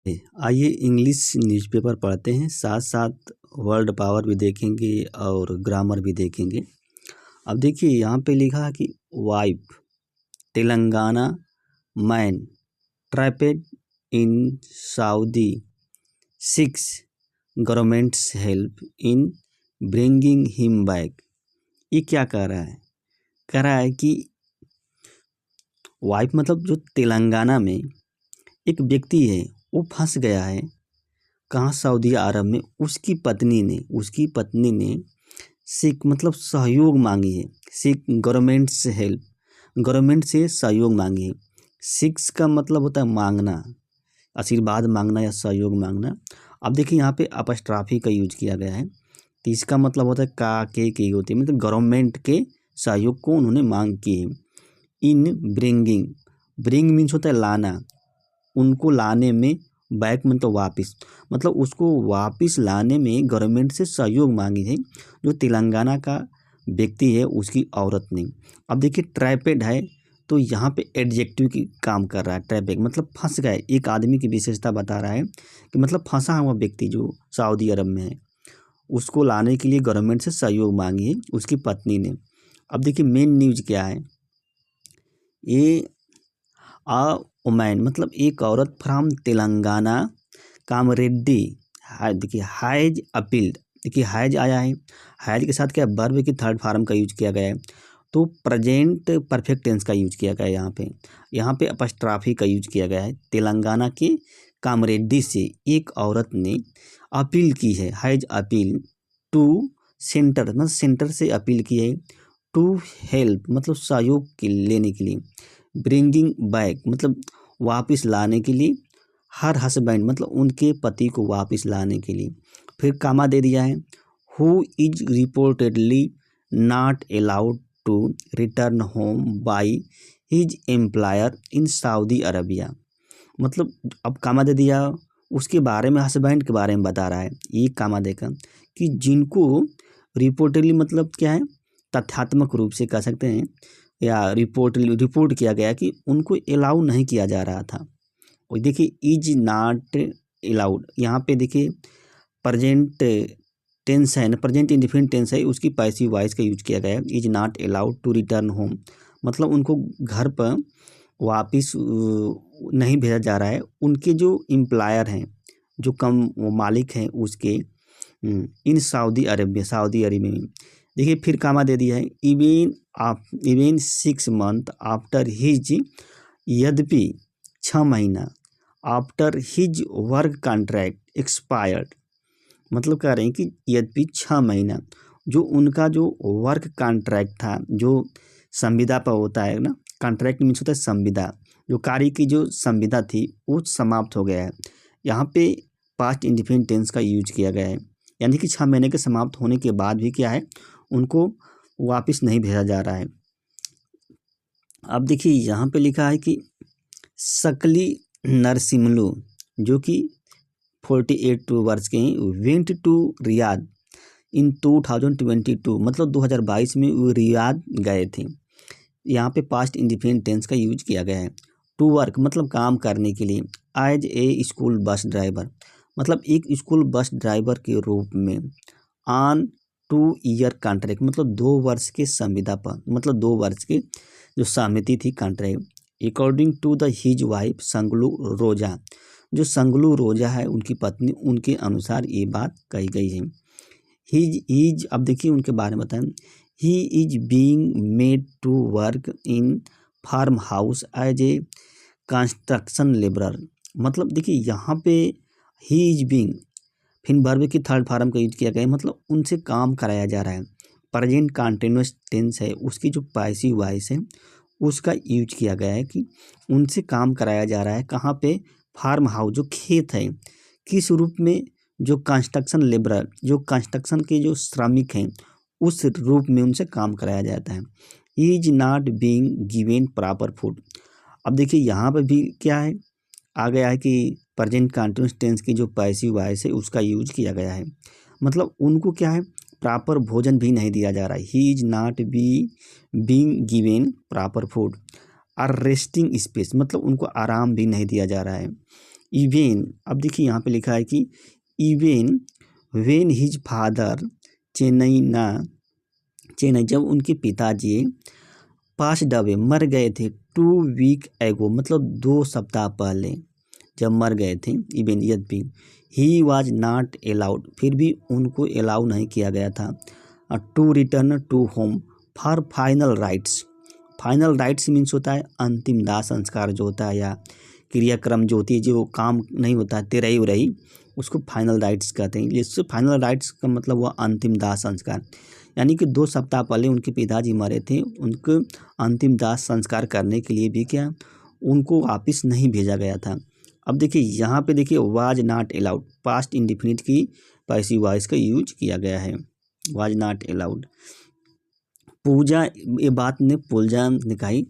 आइए English newspaper पढ़ते हैं, साथ साथ वर्ल्ड पावर भी देखेंगे और ग्रामर भी देखेंगे। अब देखिए यहाँ पे लिखा है कि wife Telangana man trapped in Saudi six governments help in bringing him back. ये क्या कह रहा है? कह रहा है कि वाइफ मतलब जो तेलंगाना में एक व्यक्ति है, वो फंस गया है कहाँ, सऊदी अरब में। उसकी पत्नी ने सिख मतलब सहयोग मांगी है, सिख गवर्नमेंट से हेल्प, गवर्नमेंट से सहयोग मांगी है। सिक्स का मतलब होता है मांगना, आशीर्वाद मांगना या सहयोग मांगना। अब देखिए यहाँ पे अपस्ट्राफी का यूज किया गया है, तो इसका मतलब होता है के होती है, मतलब गवर्नमेंट के सहयोग को उन्होंने मांग की है। इन ब्रिंग मीन्स होता है लाना, उनको लाने में, बैक मतलब वापस, मतलब उसको वापस लाने में गवर्नमेंट से सहयोग मांगी है जो तेलंगाना का व्यक्ति है, उसकी औरत ने। अब देखिए ट्रैपेड है, तो यहाँ पे एडजेक्टिव की काम कर रहा है। ट्रैपेड मतलब फंस गए, एक आदमी की विशेषता बता रहा है कि मतलब फंसा हुआ व्यक्ति जो सऊदी अरब में है, उसको लाने के लिए गवर्नमेंट से सहयोग मांगी है उसकी पत्नी ने। अब देखिए मेन न्यूज क्या है, ये वुमैन मतलब एक औरत फ्रॉम तेलंगाना कामरेड्डी देखिए हैज अपील्ड। देखिए हैज आया है, हैज के साथ क्या वर्ब की थर्ड फॉर्म का यूज किया गया है, तो प्रेजेंट परफेक्ट टेंस का यूज किया गया है। यहाँ पे अपस्ट्राफी का यूज किया गया है। तेलंगाना के कामरेड्डी से एक औरत ने अपील की है, हैज अपील टू सेंटर, मतलब सेंटर से अपील की है, टू हेल्प मतलब सहयोग के लेने के लिए, ब्रिंगिंग बैक मतलब वापस लाने के लिए, हर हस्बैंड मतलब उनके पति को वापस लाने के लिए। फिर कामा दे दिया है, who is reportedly not allowed to return home by his employer in Saudi Arabia. मतलब अब कामा दे दिया, उसके बारे में, हस्बैंड के बारे में बता रहा है। ये कामा देकर कि जिनको रिपोर्टेडली मतलब क्या है, तथ्यात्मक रूप से कह सकते हैं, या रिपोर्ट किया गया कि उनको अलाउ नहीं किया जा रहा था। और देखिए इज नॉट अलाउड, यहाँ पे देखिए प्रेजेंट टेंस है ना, प्रेजेंट इंडिफिनिट टेंस है, उसकी पैसिव वॉइस का यूज किया गया है। Is not allowed to return home मतलब उनको घर पर वापस नहीं भेजा जा रहा है। उनके जो एम्प्लॉयर हैं, जो कम वो मालिक हैं उसके, इन सऊदी अरब में। देखिए फिर कामा दे दिया है, इवन 6 मंथ आफ्टर हिज, यद्यपि 6 महीना after his work contract expired, मतलब कह रहे हैं कि यद्यपि 6 महीना जो उनका जो वर्क कॉन्ट्रैक्ट था, जो संविदा पर होता है ना, कॉन्ट्रैक्ट मीन्स होता है संविदा, जो कार्य की जो संविदा थी वो समाप्त हो गया है। यहाँ पे पास्ट इंडिफिनिट टेंस का यूज किया गया है, यानी कि 6 महीने के समाप्त होने के बाद भी क्या है, उनको वापस नहीं भेजा जा रहा है। अब देखिए यहाँ पे लिखा है कि सकली नरसिम्हलू जो कि 48 वर्ष के हैं, वेंट टू रियाद इन 2022 मतलब 2022 में वो रियाद गए थे। यहाँ पे पास्ट इंडिफिनिट टेंस का यूज किया गया है। टू वर्क मतलब काम करने के लिए, as a school bus driver मतलब एक स्कूल बस ड्राइवर के रूप में, ऑन 2 ईयर कॉन्ट्रैक्ट मतलब 2 वर्ष के संविदा पर, मतलब 2 वर्ष की जो सहमति थी contract. According to the his wife संगलू रोजा, जो संगलू रोजा है उनकी पत्नी, उनके अनुसार ये बात कही गई है। हिज अब देखिए उनके बारे में बताएं, he is being made to work in farm house as a construction labourer. मतलब देखिए यहाँ पे ही इज बीइंग, फिर वर्ब की थर्ड फॉर्म का यूज किया गया है, मतलब उनसे काम कराया जा रहा है। प्रेजेंट कंटिन्यूअस टेंस है, उसकी जो पैसिव वॉइस है उसका यूज किया गया है कि उनसे काम कराया जा रहा है। कहाँ पे? फार्म हाउस जो खेत है, किस रूप में? जो कंस्ट्रक्शन लेबरर, जो कंस्ट्रक्शन के जो श्रमिक हैं उस रूप में उनसे काम कराया जाता है। Is not being given proper food. अब देखिए यहाँ पर भी क्या है, आ गया है कि प्रेजेंट कंटिन्यूअस टेंस की जो पैसिव वॉइस है उसका यूज किया गया है, मतलब उनको क्या है, प्रॉपर भोजन भी नहीं दिया जा रहा है। He is not being given proper food. और रेस्टिंग स्पेस मतलब उनको आराम भी नहीं दिया जा रहा है। इवेन, अब देखिए यहाँ पे लिखा है कि even when his father Chennai जब उनके पिताजी पास्ट अवे मर गए थे 2 वीक एगो, मतलब 2 सप्ताह पहले जब मर गए थे, इवन यद्यपि ही वाज नॉट अलाउड, फिर भी उनको अलाउ नहीं किया गया था to return to home for final rites. Final rites means होता है अंतिम दाह संस्कार जो होता है, या क्रियाक्रम जो होती है, जो काम नहीं होता है तेरही उरही, उसको फाइनल राइट्स कहते हैं। जिससे फाइनल राइट्स का मतलब हुआ अंतिम दाह संस्कार, यानी कि 2 सप्ताह पहले उनके पिताजी मरे थे, उनको अंतिम दाह संस्कार करने के लिए भी क्या उनको वापस नहीं भेजा गया था। अब देखिए यहाँ पे देखिए was not allowed, past indefinite की पैसिव वॉइस का यूज किया गया है, वाज नॉट अलाउड। पूजा, ये बात ने पूजा ने कही,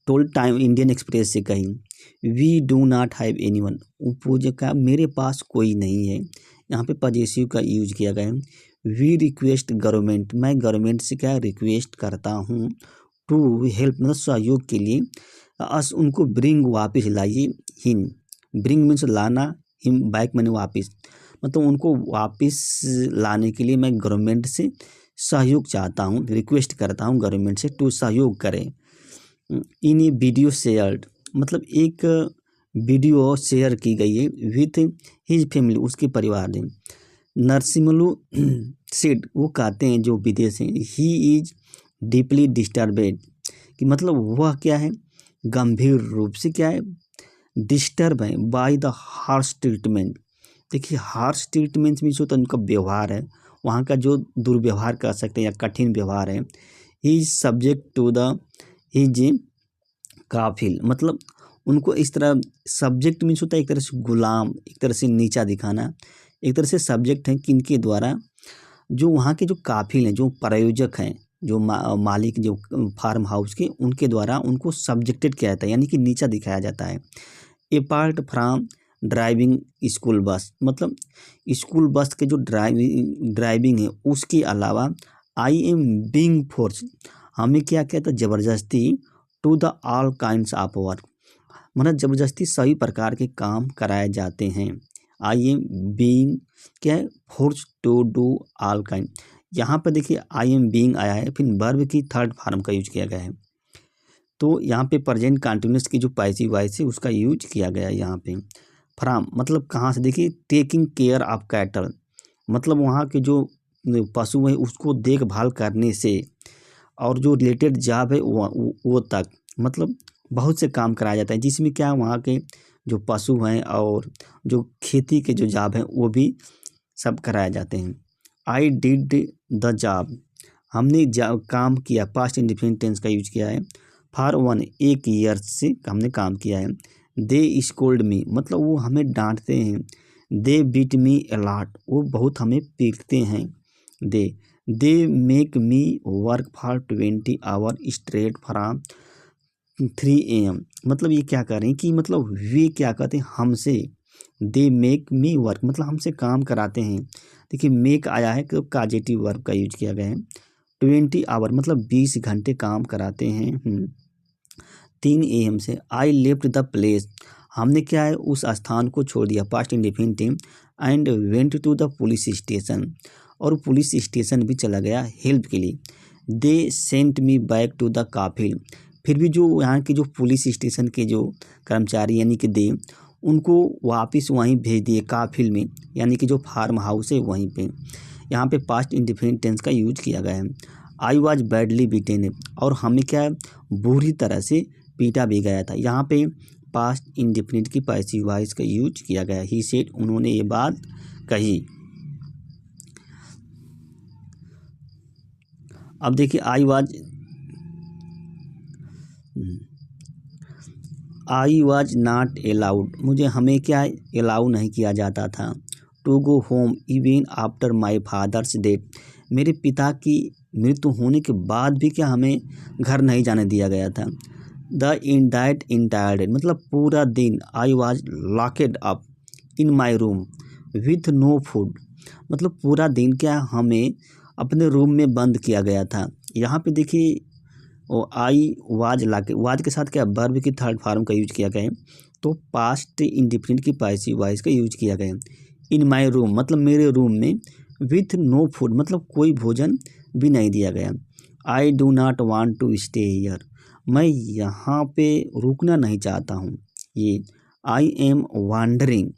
टोल्ड टाइम इंडियन एक्सप्रेस से कही, we do not have anyone, पूजा का मेरे पास कोई नहीं है। यहाँ पे पॉजेसिव का यूज किया गया है। वी रिक्वेस्ट गवर्नमेंट, मैं गवर्नमेंट से क्या रिक्वेस्ट करता हूँ, टू हेल्प मतलब सहयोग के लिए, अस उनको ब्रिंग वापस लाइए, हिम ब्रिंग मीन्स लाना, हिम बैक मैंने वापस, मतलब उनको वापस लाने के लिए मैं गवर्नमेंट से सहयोग चाहता हूँ, रिक्वेस्ट करता हूँ गवर्नमेंट से टू सहयोग करें। इन वीडियो शेयर्ड, मतलब एक वीडियो शेयर की गई है विथ हिज फैमिली, उसके परिवार ने। नरसिम्हलू सेड, वो कहते हैं जो विदेश हैं, ही इज डीपली डिस्टर्बेड, कि मतलब वह क्या है गंभीर रूप से क्या है डिस्टर्ब है बाय द हार्श ट्रीटमेंट। देखिए हार्श ट्रीटमेंट मीन्स होता है उनका व्यवहार है, वहाँ का जो दुर्व्यवहार कर सकते हैं या कठिन व्यवहार है। He is subject to the his काफिल, मतलब उनको इस तरह सब्जेक्ट मीन्स होता है एक तरह से गुलाम, एक तरह से नीचा दिखाना, एक तरह से सब्जेक्ट है किनके द्वारा, जो वहाँ के जो काफिल हैं, जो प्रायोजक हैं, जो मालिक जो फार्म हाउस के, उनके द्वारा उनको सब्जेक्टेड किया जाता है, यानी कि नीचा दिखाया जाता है। Apart from driving school bus, मतलब स्कूल बस के जो ड्राइविंग है उसके अलावा आई एम बीइंग फोर्स, हमें क्या कहता है ज़बरदस्ती, to the all kinds of work, मतलब ज़बरदस्ती सभी प्रकार के काम कराए जाते हैं। आई एम बीइंग क्या है force to do all kind, यहाँ पर देखिए आई एम बीइंग आया है, फिर वर्ब की थर्ड फॉर्म का यूज किया गया है, तो यहाँ पे प्रेजेंट कंटिन्यूअस की जो पैसिव वॉइस है उसका यूज किया गया है यहाँ पे। फ्रॉम मतलब कहाँ से, देखिए टेकिंग केयर ऑफ कैटल, मतलब वहाँ के जो पशु है उसको देखभाल करने से, और जो रिलेटेड जॉब है वो तक, मतलब बहुत से काम कराया जाता है जिसमें क्या वहाँ के जो पशु हैं और जो खेती के जो जॉब हैं वो भी सब कराए जाते हैं। आई डिड द जॉब, हमने काम किया, पास्ट इंडिफिनिट टेंस का यूज किया है। फॉर 1 ईयर से हमने काम किया है। दे स्कोल्ड मी, मतलब वो हमें डांटते हैं। दे बीट मी अलॉट, वो बहुत हमें पीटते हैं। They make me work for 20 hour straight from 3 AM, मतलब ये क्या कर रहे हैं कि मतलब वे क्या कहते हैं हमसे, दे मेक मी वर्क मतलब हमसे काम कराते हैं। देखिए मेक आया है तो काजेटिव वर्ब का यूज किया गया है। 20 आवर मतलब 20 घंटे काम कराते हैं 3 AM से। आई लेफ्ट द प्लेस, हमने क्या है उस स्थान को छोड़ दिया, past indefinitive. And went to the police station, और पुलिस स्टेशन भी चला गया हेल्प के लिए। They sent me back to the काफिल, फिर भी जो यहाँ के जो पुलिस स्टेशन के जो कर्मचारी यानी कि दे, उनको वापस वहीं भेज दिए काफिल में, यानी कि जो फार्म हाउस है वहीं पे। यहाँ पे पास्ट इंडिफिनिट टेंस का यूज किया गया है। आई वॉज बैडली बीटेन, और हमें क्या है बुरी तरह से पीटा भी गया था। यहाँ पे पास्ट इंडिफिनिट की पैसिव वॉइस का यूज किया गया। ही सेड, उन्होंने ये बात कही। अब देखिए आई वॉज नॉट अलाउड, मुझे हमें क्या अलाउ नहीं किया जाता था। To go home even after my father's death, मेरे पिता की मृत्यु होने के बाद भी क्या हमें घर नहीं जाने दिया गया था। द इंटायर मतलब पूरा दिन। I was locked up in my room with no food, मतलब पूरा दिन क्या हमें अपने रूम में बंद किया गया था। यहाँ पे देखिए वो आई वाज लाके, वाज के साथ क्या वर्ब की थर्ड फॉर्म का यूज किया गया है। तो पास्ट इंडिफिनिट की पैसिव वॉइस का यूज किया गया। इन माई रूम मतलब मेरे रूम में, विथ नो फूड मतलब कोई भोजन भी नहीं दिया गया। I do not want to stay here मैं यहाँ पे रुकना नहीं चाहता हूँ। ये आई एम वांडरिंग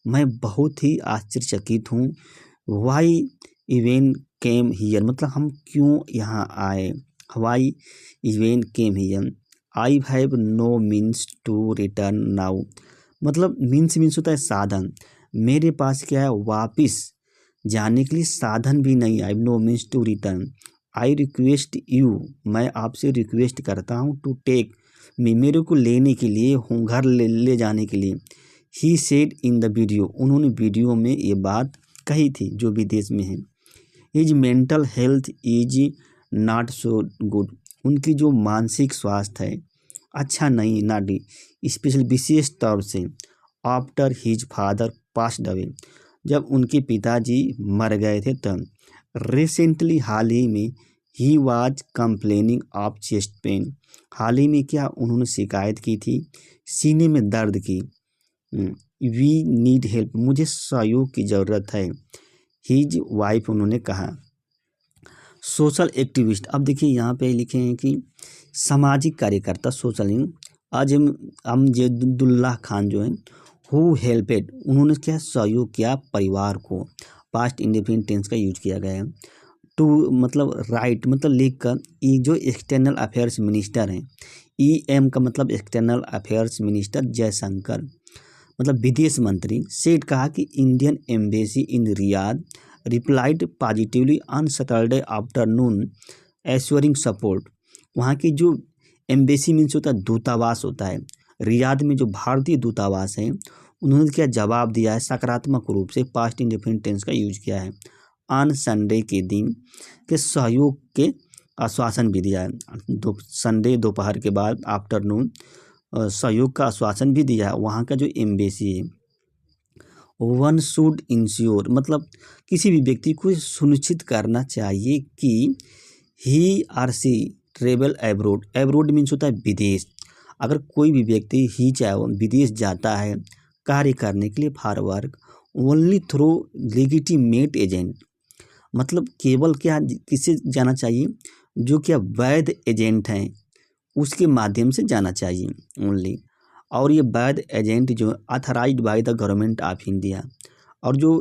मैं बहुत ही आश्चर्यचकित हूँ। वाई इवेन केम हियर मतलब हम क्यों यहाँ आए। Why even came here. I have no means to return now मतलब मीन्स होता है साधन। मेरे पास क्या है, वापिस जाने के लिए साधन भी नहीं। I have no means to return. I request you मैं आपसे रिक्वेस्ट करता हूँ, टू टेक मी मेरे को लेने के लिए हूँ, घर ले जाने के लिए। He said in the video उन्होंने वीडियो में ये बात कही थी जो विदेश में है। His mental health is not so good उनकी जो मानसिक स्वास्थ्य है अच्छा नहीं, नॉट स्पेशल विशेष तौर से after his father passed away जब उनके पिताजी मर गए थे तब। रिसेंटली हाल ही में he was complaining of chest pain हाल ही में क्या उन्होंने शिकायत की थी सीने में दर्द की। वी नीड हेल्प मुझे सहयोग की ज़रूरत है। हिज वाइफ उन्होंने कहा। सोशल एक्टिविस्ट अब देखिए यहाँ पे लिखे हैं कि सामाजिक कार्यकर्ता सोशल। आज अमजदुल्लाह खान जो हैं हु हेल्पेड उन्होंने क्या सहयोग किया परिवार को। पास्ट इंडेफिनिट टेंस का यूज किया गया है। टू मतलब राइट मतलब लिख कर। ये जो एक्सटर्नल अफेयर्स मिनिस्टर हैं EM का मतलब एक्सटर्नल अफेयर्स मिनिस्टर जयशंकर मतलब विदेश मंत्री सेठ कहा कि Indian embassy in Riyadh replied positively on Saturday afternoon assuring support. वहाँ की जो एम्बेसी मीन्स होता है दूतावास होता है, रियाद में जो भारतीय दूतावास है उन्होंने क्या जवाब दिया है सकारात्मक रूप से। पास्ट इंडेफिनिट टेंस का यूज किया है। ऑन संडे के दिन के सहयोग के आश्वासन भी दिया है। संडे दोपहर के बाद आफ्टरनून सहयोग का आश्वासन भी दिया है। वहाँ का जो एम्बेसी है वन शुड इंश्योर मतलब किसी भी व्यक्ति को सुनिश्चित करना चाहिए कि he or she travel abroad. Abroad means होता है विदेश। अगर कोई भी व्यक्ति ही चाहे विदेश जाता है कार्य करने के लिए for work only through legitimate agent मतलब केवल क्या किससे जाना चाहिए जो क्या वैध एजेंट हैं उसके माध्यम से जाना चाहिए ओनली। और ये वैध एजेंट जो authorized by the government of India और जो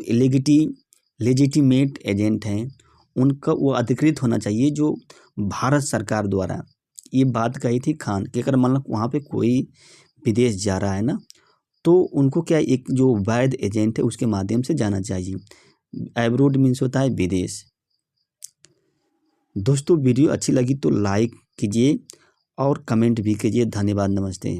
लेजिटिमेट एजेंट हैं उनका वो अधिकृत होना चाहिए जो भारत सरकार द्वारा। ये बात कही थी खान कि अगर मतलब वहाँ पे कोई विदेश जा रहा है ना तो उनको क्या एक जो वैध एजेंट है उसके माध्यम से जाना चाहिए। एब्रोड मीन्स होता है विदेश। दोस्तों वीडियो अच्छी लगी तो लाइक कीजिए और कमेंट भी कीजिए। धन्यवाद, नमस्ते।